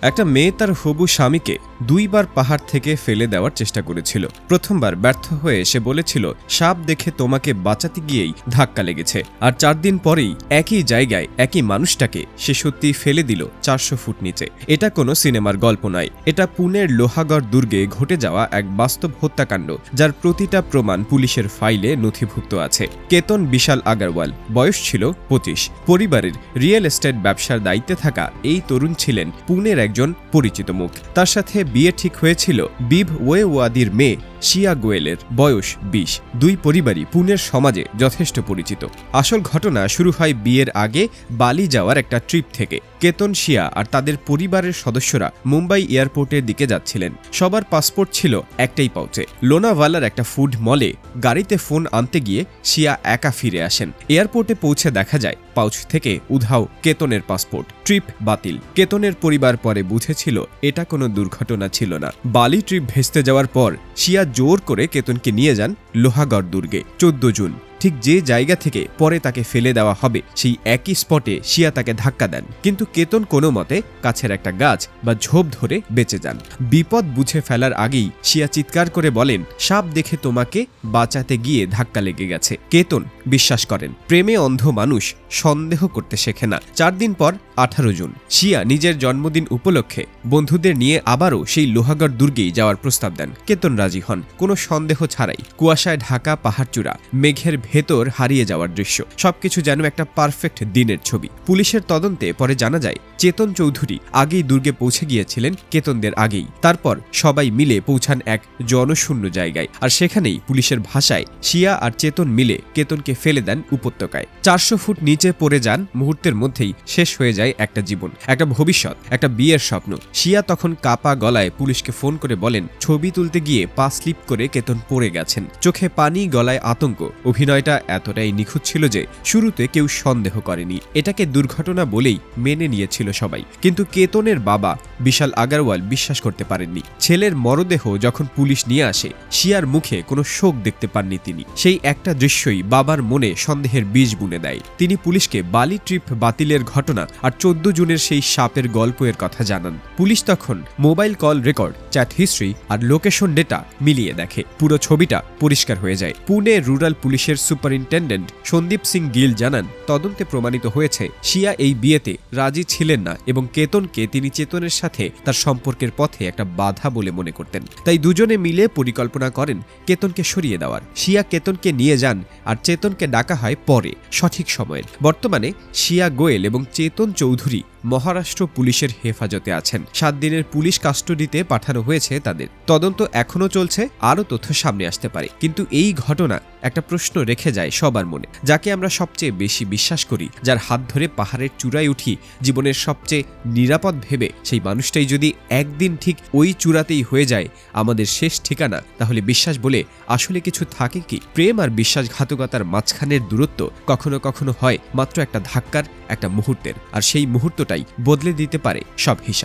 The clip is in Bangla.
একটা মেয়ে তার হবু স্বামীকে দুইবার পাহাড় থেকে ফেলে দেওয়ার চেষ্টা করেছিল। প্রথমবার ব্যর্থ হয়ে সে বলেছিল সাপ দেখে তোমাকে বাঁচাতে গিয়েই ধাক্কা লেগেছে, আর 4 দিন পরেই একই জায়গায় একই মানুষটাকে সে সত্যি ফেলে দিল 400 ফুট নিচে। এটা কোনো সিনেমার গল্প নয়, এটা পুনের লোহাগড় দুর্গে ঘটে যাওয়া এক বাস্তব হত্যাকাণ্ড, যার প্রতিটা প্রমাণ পুলিশের ফাইলে নথিভুক্ত আছে। কেতন বিশাল আগারওয়াল, বয়স ছিল 25। পরিবারের রিয়েল এস্টেট ব্যবসার দায়িত্বে থাকা এই তরুণ ছিলেন পুনের একজন পরিচিত মুখ। তার সাথে বিয়ে ঠিক হয়েছিল বিভ ওয়েওয়াদির মেয়ে শিয়া গোয়েলের, বয়স 20। দুই পরিবারই পুনের সমাজে যথেষ্ট পরিচিত। আসল ঘটনা শুরু হয় বিয়ের আগে বালি যাওয়ার একটা ট্রিপ থেকে। কেতন, শিয়া আর তাদের পরিবারের সদস্যরা মুম্বাই এয়ারপোর্টের দিকে যাচ্ছিলেন। সবার পাসপোর্ট ছিল একটাই পাউচে। লোনাভালার একটা ফুড মলে গাড়িতে ফোন আনতে গিয়ে শিয়া একা ফিরে আসেন। এয়ারপোর্টে পৌঁছে দেখা যায় পাউচ থেকে উধাও কেতনের পাসপোর্ট। ট্রিপ বাতিল। কেতনের পরিবার পরে বুঝেছিল এটা কোনো দুর্ঘটনা ছিল না। বালি ট্রিপ ভেস্তে যাওয়ার পর শিয়া জোর করে কেতনকে নিয়ে যান লোহাগড় দুর্গে। 14 জুন ঠিক যে জায়গা থেকে পরে তাকে ফেলে দেওয়া হবে সেই একই স্পটে শিয়া তাকে ধাক্কা দেন, কিন্তু কেতন কোনো মতে কাছের একটা গাছ বা ঝোপ ধরে বেঁচে যান। বিপদ বুঝে ফেলার আগেই শিয়া চিৎকার করে বলেন সাপ দেখে তোমাকে বাঁচাতে গিয়ে ধাক্কা লেগে গেছে। কেতন বিশ্বাস করেন প্রেমে অন্ধ মানুষ সন্দেহ করতে শেখে না। 4 দিন পর 18 জুন শিয়া নিজের জন্মদিন উপলক্ষে বন্ধুদের নিয়ে আবারও সেই লোহাগড় দুর্গেই যাওয়ার প্রস্তাব দেন। কেতন রাজি হন, কোনো সন্দেহ ছাড়াই। কুয়াশায় ঢাকা পাহাড়চূড়া, মেঘের ভেতর হারিয়ে যাওয়ার দৃশ্য, সবকিছু যেন একটা পারফেক্ট দিনের ছবি। পুলিশের তদন্তে পরে জানা যায় চেতন চৌধুরী আগেই দুর্গে পৌঁছে গিয়েছিলেন কেতনদের আগেই। তারপর সবাই মিলে পৌঁছান এক জনশূন্য জায়গায়, আর সেখানেই পুলিশের ভাষায় শিয়া আর চেতন মিলে কেতনকে ফেলে দেন উপত্যকায়। 400 ফুট নিচে পড়ে যান। মুহূর্তের মধ্যেই শেষ হয়ে যায় একটা জীবন, একটা ভবিষ্যৎ, একটা বিয়ের স্বপ্ন। শিয়া তখন কাপা গলায় পুলিশকে ফোন করে বলেন ছবি তুলতে গিয়ে পা স্লিপ করে কেতন পড়ে গেছেন। চোখে পানি, গলায় আতঙ্ক। অভিনয়টা এতটাই নিখুঁত ছিল যে শুরুতে কেউ সন্দেহ করেনি। এটাকে দুর্ঘটনা বলেই মেনে নিয়েছিল সবাই, কিন্তু কেতনের বাবা বিশাল আগারওয়াল বিশ্বাস করতে পারেননি। ছেলের মরদেহ যখন পুলিশ নিয়ে আসে, শিয়ার মুখে কোনো শোক দেখতে পাননি তিনি। সেই একটা দৃশ্যই বাবার মনে সন্দেহের বীজ বুনে দেয়। তিনি পুলিশকে বালি ট্রিপ বাতিলের ঘটনা আর 14 জুনের সেই সাপের গল্পের কথা জানান। পুলিশ তখন mobile call record, chat history আর লোকেশন ডেটা মিলিয়ে দেখে। পুরো ছবিটা পরিষ্কার হয়ে যায়। পুনে রুরাল পুলিশের সুপারিনটেন্ডেন্ট সন্দীপ সিং গিল জানান তদন্তে প্রমাণিত হয়েছে শিয়া এই বিয়েতে রাজি ছিলেন না এবং কেতনকে তিনি চেতনের সাথে তার সম্পর্কের পথে একটা বাধা বলে মনে করতেন। তাই দুজনে মিলে পরিকল্পনা করেন কেতনকে সরিয়ে দেওয়ার। শিয়া কেতনকে নিয়ে যান আর চেতনকে ডাকা হয় পরে, সঠিক সময়ে। বর্তমানে শিয়া গোয়েল এবং চেতন চৌধুরী মহারাষ্ট্র পুলিশের হেফাজতে আছেন। 7 দিনের পুলিশ কাস্টডিতে পাঠানো হয়েছে তাদের। তদন্ত এখনো চলছে, আরও তথ্য সামনে আসতে পারে। কিন্তু এই ঘটনা একটা প্রশ্ন রেখে যায় সবার মনে। যাকে আমরা সবচেয়ে বেশি বিশ্বাস করি, যার হাত ধরে পাহাড়ের চূড়ায় উঠি জীবনের সবচেয়ে নিরাপদ ভেবে, সেই মানুষটাই যদি একদিন ঠিক ওই চূড়াতেই হয়ে যায় আমাদের শেষ ঠিকানা, তাহলে বিশ্বাস বলে আসলে কিছু থাকে কি? প্রেম আর বিশ্বাসঘাতকতার মাঝখানের দূরত্ব কখনো কখনো হয় মাত্র একটা ধাক্কার, একটা মুহূর্তের, আর সেই মুহূর্তটাই বদলে দিতে পারে সব হিসাব।